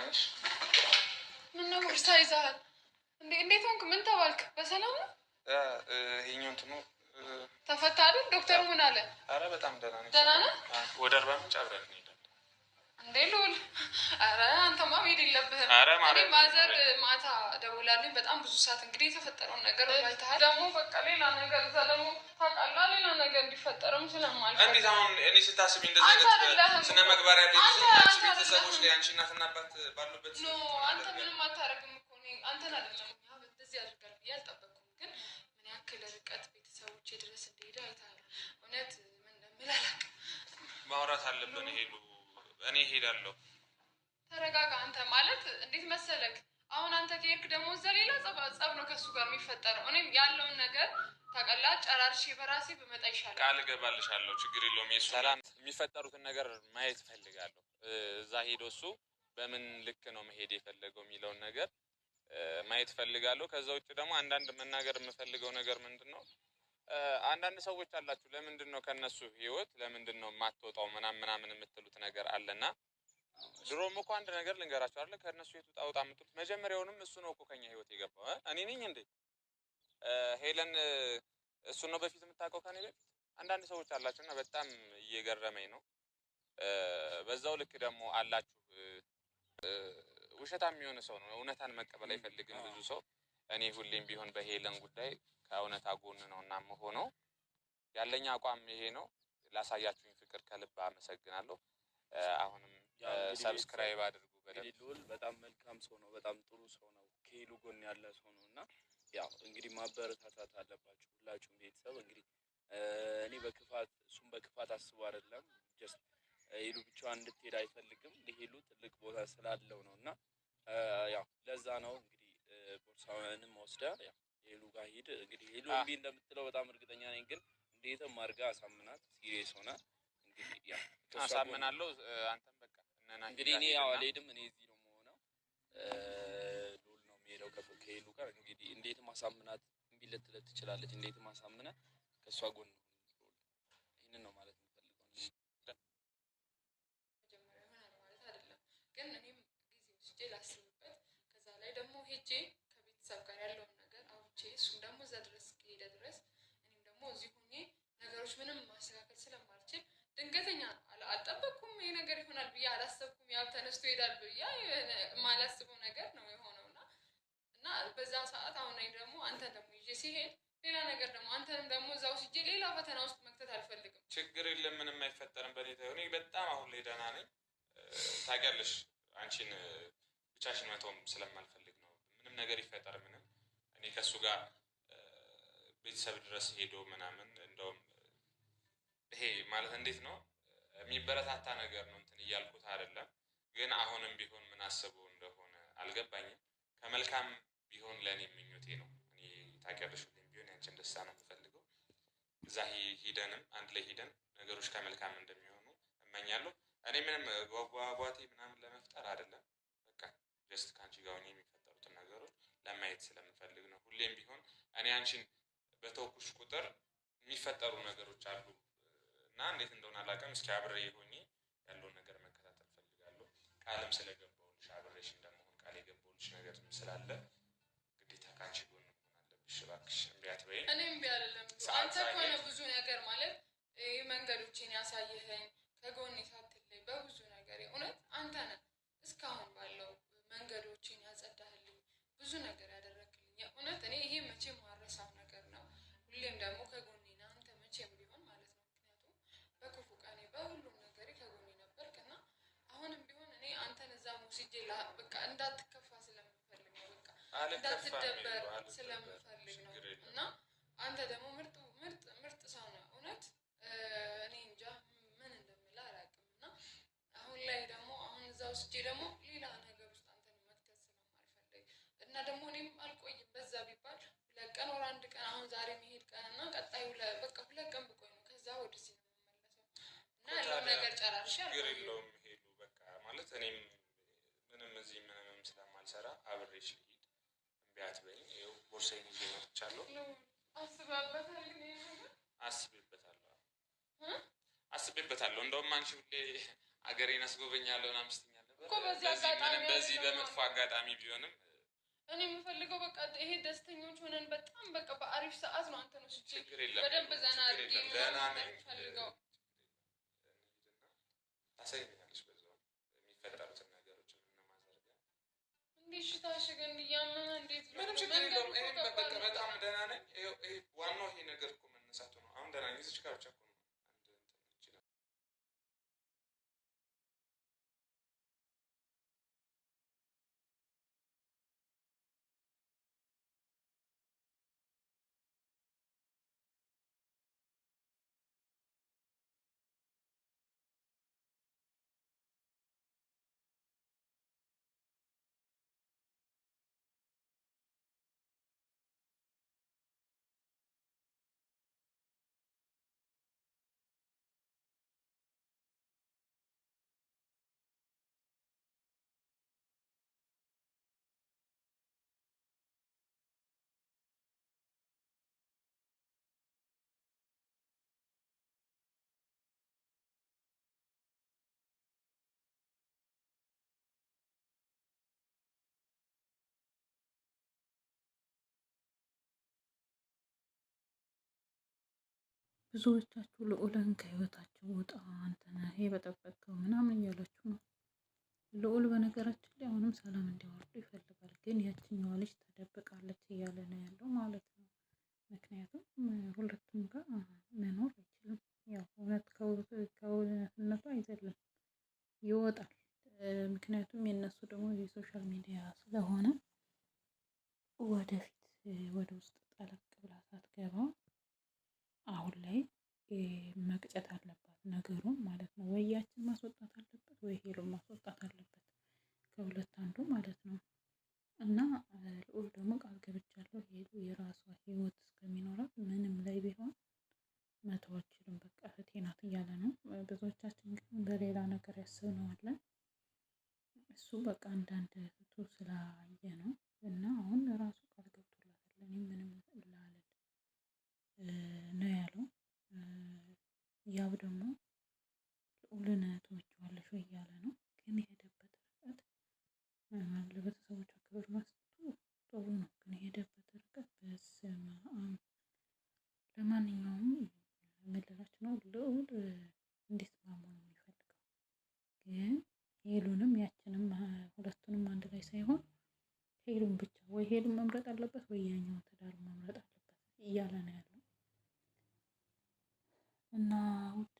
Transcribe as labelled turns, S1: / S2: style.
S1: ነሽ?
S2: ምነው ቦርሳ ይዘሃል እንዴ? እንዴት ሆንክ? ምን ተባልክ? በሰላም ነው?
S1: ይሄኛው እንትኑ
S2: ተፈታ አይደል? ዶክተሩ ምን አለ?
S1: አረ በጣም ደህና ነኝ።
S2: ደህና ነህ?
S1: ወደ አርባ ምንጭ አብረን እንሄዳለን።
S2: እንዴ ልውል? አረ አንተማ መሄድ የለብህም።
S1: አረ ማለት
S2: ማዘር ማታ ደውላልኝ በጣም ብዙ ሰዓት እንግዲህ የተፈጠረውን ነገር ባይተሃል ደግሞ በቃ ሌላ ነገር እዛ ደግሞ ታውቃለህ፣ ሌላ ነገር እንዲፈጠርም ስለማልፈልግ
S1: እንዴት አሁን እኔ ስታስቢ እንደዚህ አይነት ስነ ምግባር ያለኝ አንቺ ቤተሰቦች ላይ አንቺ እናትና አባት ባሉበት
S2: ኖ አንተ ምንም አታረግም እኮ አንተን አይደለም እንደዚህ ያደርጋል ብዬ አልጠበቅኩም። ግን ምን ያክል ርቀት ቤተሰቦቼ ድረስ እንደሄደ አይተሃል። እውነት ምን እንደምል አላውቅም።
S1: ማውራት አለብን። ሄዱ እኔ ሄዳለሁ።
S2: ተረጋጋ። አንተ ማለት እንዴት መሰለክ፣ አሁን አንተ ከሄድክ ደግሞ እዛ ሌላ ጸብ ነው ከሱ ጋር የሚፈጠረው። እኔም ያለውን ነገር ታውቃለህ፣ ጨራርሼ በራሴ ብመጣ ይሻላል።
S1: ቃል እገባልሻለሁ፣ ችግር የለውም። የሱ ሰላም የሚፈጠሩትን ነገር ማየት እፈልጋለሁ። እዛ ሄዶ እሱ በምን ልክ ነው መሄድ የፈለገው የሚለውን ነገር ማየት እፈልጋለሁ። ከዛ ውጭ ደግሞ አንዳንድ መናገር የምፈልገው ነገር ምንድን ነው፣ አንዳንድ ሰዎች አላችሁ ለምንድን ነው ከነሱ ህይወት ለምንድን ነው የማትወጣው ምናምን የምትሉት ነገር አለና ድሮም እኮ አንድ ነገር ልንገራችሁ አይደል፣ ከነሱ የት ውጣ የምትሉት መጀመሪያውንም እሱ ነው እኮ ከኛ ህይወት የገባው። እኔ ነኝ እንዴ? ሄለን እሱ ነው በፊት የምታውቀው ከኔ በፊት። አንዳንድ ሰዎች አላችሁና በጣም እየገረመኝ ነው። በዛው ልክ ደግሞ አላችሁ ውሸታም የሚሆን ሰው ነው፣ እውነታን መቀበል አይፈልግም ብዙ ሰው። እኔ ሁሌም ቢሆን በሄለን ጉዳይ ከእውነታ ጎን ነው እና የምሆነው። ያለኝ አቋም ይሄ ነው። ላሳያችሁኝ ፍቅር ከልብ አመሰግናለሁ። አሁንም ሰብስክራይብ አድርጉ።
S3: ልዑል በጣም መልካም ሰው ነው፣ በጣም ጥሩ ሰው ነው፣ ከሄሉ ጎን ያለ ሰው ነው እና ያው እንግዲህ ማበረታታት አለባችሁ ሁላችሁም ቤተሰብ። እንግዲህ እኔ በክፋት እሱም በክፋት አስቡ አይደለም፣ ጀስት ሄሉ ብቻዋን እንድትሄድ አይፈልግም። ለሄሉ ትልቅ ቦታ ስላለው ነው እና ያው ለዛ ነው እንግዲህ ቦርሳውንም ወስዳ ያው ሄሉ ጋር ሂድ። እንግዲህ ሄሉ እምቢ እንደምትለው በጣም እርግጠኛ ነኝ፣ ግን እንዴትም አድርጋ አሳምናት። ሲሪየስ ሆና እንግዲህ ያው
S1: አሳምናለሁ። አንተም በቃ
S3: እንግዲህ እኔ ያው አልሄድም፣ እኔ እዚህ ነው የምሆነው። ልዑል ነው የሚሄደው ከሄሉ ጋር። እንግዲህ እንዴትም አሳምናት እምቢ ልትል ትችላለች። እንዴትም አሳምና ከእሷ ጎን ነው። ይህንን ነው ማለት የምፈልገው።
S2: መጀመሪያ ይሆናል ማለት አይደለም፣ ግን እኔም ጊዜ ወስጄ ላስብበት። ከዛ ላይ ደግሞ ሄጄ ከቤተሰብ ጋር ያለውን ነገር አውርቼ እሱም ደግሞ እዛ ድረስ ከሄደ ድረስ እኔም ደግሞ እዚህ ሆኜ ነገሮች ምንም ማስተካከል ስለማልችል ድንገተኛ አልጠበቅኩም። ይሄ ነገር ይሆናል ብዬ አላሰብኩም። ያው ተነስቶ ይሄዳል ብዬ የማላስበው ነገር ነው የሆነውና እና በዛ ሰዓት አሁን ላይ ደግሞ አንተ ደግሞ ይዤ ሲሄድ ሌላ ነገር ደግሞ አንተንም ደግሞ እዛው ሲጄ ሌላ ፈተና ውስጥ መክተት አልፈልግም።
S1: ችግር የለም፣ ምንም አይፈጠርም። በኔ እኔ በጣም አሁን ላይ ደህና ነኝ። ታውቂያለሽ፣ አንቺን ብቻሽን መተውም ስለማልፈልግ ነው። ምንም ነገር ይፈጠር ምንም እኔ ከእሱ ጋር ቤተሰብ ድረስ ሄዶ ምናምን እንደውም ይሄ ማለት እንዴት ነው የሚበረታታ ነገር ነው እንትን እያልኩት አይደለም፣ ግን አሁንም ቢሆን ምን አስበው እንደሆነ አልገባኝም። ከመልካም ቢሆን ለእኔ ምኞቴ ነው። እኔ ታውቂያለሽ፣ ሁሌም ቢሆን ያንቺን ደስታ ነው የምፈልገው። እዛ ሂደንም አንድ ላይ ሂደን ነገሮች ከመልካም እንደሚሆኑ እመኛለሁ። እኔ ምንም ጓጓቴ ምናምን ለመፍጠር አይደለም፣ በቃ ጀስት ከአንቺ ጋር ሆኜ የሚፈጠሩትን ነገሮች ለማየት ስለምፈልግ ነው። ሁሌም ቢሆን እኔ አንቺን በተወኩሽ ቁጥር የሚፈጠሩ ነገሮች አሉ እና እንዴት እንደሆነ አላውቅም። እስኪ አብሬ ሆኜ ያለውን ነገር መከታተል ፈልጋለሁ። ቃልም ስለገባሁልሽ አብሬሽ እንደመሆን ቃል የገባሁልሽ ነገር ስላለ ግዴታ ከአንቺ ጎን መሆን አለብሽ። እባክሽ እምቢ አትበይኝ።
S2: እኔ እምቢ አይደለም። አንተ ከሆነ ብዙ ነገር ማለት መንገዶችን ያሳየኸኝ ከጎኔ ሳትለይ በብዙ ነገር እውነት አንተ ነህ እስካሁን ባለው መንገዶችን ያጸዳህልኝ፣ ብዙ ነገር ያደረግልኝ። እውነት እኔ ይሄ መቼም ማረሳው ነገር ነው። ሁሌም ደግሞ ከጎኔ ነህ አንተ መቼም ቢሆን ማለት ነው። ምክንያቱም በክፉ ቀኔ በሁሉም ነገር ከጎኔ ነበርክ እና አሁንም ቢሆን እኔ አንተን እዛ ወስጄ በቃ እንዳትከፋ ስለምፈልግ ነው፣ በቃ እንዳትደበር ስለምፈልግ ነው። እና አንተ ደግሞ ምርጥ ሰው ነው እውነት። እኔ እንጃ ምን እንደምልህ አላውቅም። እና አሁን ላይ ደግሞ አሁን እዛ ወስጄ ደግሞ ሌላ ነገር ውስጥ አንተን መክተት ስለማልፈልግ እና ደግሞ እኔም አልቆይም። በዛ ቢባል 2 ቀን ወር 1 ቀን፣ አሁን ዛሬ መሄድ ቀን እና ቀጣዩ በቃ 2 ቀን ብቆይ ነው። ከዛ ወደዚህ ነው የምመለሰው እና ያለው ነገር ጨራርሼ
S1: ችግር የለውም። ሄዱ በቃ ማለት እኔም ምንም እዚህ ምንም ስለማልሰራ አብሬሽ ልሂድ። እምቢ አትበይኝ። ይኸው ቦርሳዬን ይዤ መጥቻለሁ።
S2: አስበህበታል? ግን ይሄ ነገር
S1: አስቤበታለሁ። እንደውም አንቺ ሁሌ አገሬን አስጎበኛለሁ ምናምን ስትይኝ ነበር
S2: እኮ
S1: በዚህ በመጥፎ አጋጣሚ ቢሆንም
S2: እኔ የምፈልገው በቃ ይሄ ደስተኞች ሆነን በጣም በቃ በአሪፍ ሰዓት ነው። አንተ ነው
S1: ችግር የለም
S2: በደንብ ዘና አድርጌ ፈልገው
S1: ታሳይኛለሽ በዛው የሚፈጠሩትን ነገሮች ምንማዘርጋ
S2: እንዴ እሺ ታሽገን እያመመ እንዴት ነው?
S1: ምንም ችግር የለውም። ይሄን በቃ በጣም ደህና ነኝ። ይሄ ዋናው ይሄ ነገር እኮ መነሳቱ ነው። አሁን ደህና ነኝ። እዚች ጋር ብቻ እኮ ነው
S4: ብዙዎቻችሁ ልዑልን ከህይወታችሁ ውጣ አንተ ነህ የበጠበጥከው ምናምን እያላችሁ ነው። ልዑል በነገራችን ላይ አሁንም ሰላም እንዲያወርዱ ይፈልጋል፣ ግን ያችኛዋ ልጅ ተደብቃለች እያለ ነው ያለው ማለት ነው። ምክንያቱም ሁለቱም ጋር መኖር አይችልም። ያው እውነት ከእውነትነቱ አይዘልም ይወጣል። ምክንያቱም የእነሱ ደግሞ የሶሻል ሚዲያ ስለሆነ ወደፊት ወደ ውስጥ ጠለቅ ብላ ሳትገባ አሁን ላይ መቅጨት አለባት ነገሩን ማለት ነው። ወይ ያችን ማስወጣት አለበት ወይ ሄሉን ማስወጣት አለበት፣ ከሁለት አንዱ ማለት ነው። እና ልዑል ደግሞ ቃል ገብቻለሁ ሄሉ የራሷ ህይወት እስከሚኖራት ምንም ላይ ቢሆን መተው አልችልም፣ በቃ እህቴ ናት እያለ ነው። ብዙዎቻችን ግን በሌላ ነገር ያስብነዋለን። እሱ በቃ አንዳንድ እህቱ ስላየ ነው። እና አሁን ራሱ ቃል ገብቶላታል እኔ ምንም ላለን ነው ያለው። ያው ደግሞ ልዑልን ትወጂዋለሽ ወይ እያለ ነው። ግን የሄደበት ርቀት ለቤተሰቦቿ ክብር መስጠቱ ጥሩ ነው፣ ግን የሄደበት ርቀት በስመ አብ። ለማንኛውም የምልላችሁ ነው ልዑል እንዲስማሙ ነው የሚፈልገው። ግን ሄሉንም ያችንም ሁለቱንም አንድ ላይ ሳይሆን ሄሉን ብቻ ወይ ሄሉን መምረጥ አለበት ወይ ያኛውን ትዳር መምረጥ አለበት እያለ ነው ያለው። እና ውድ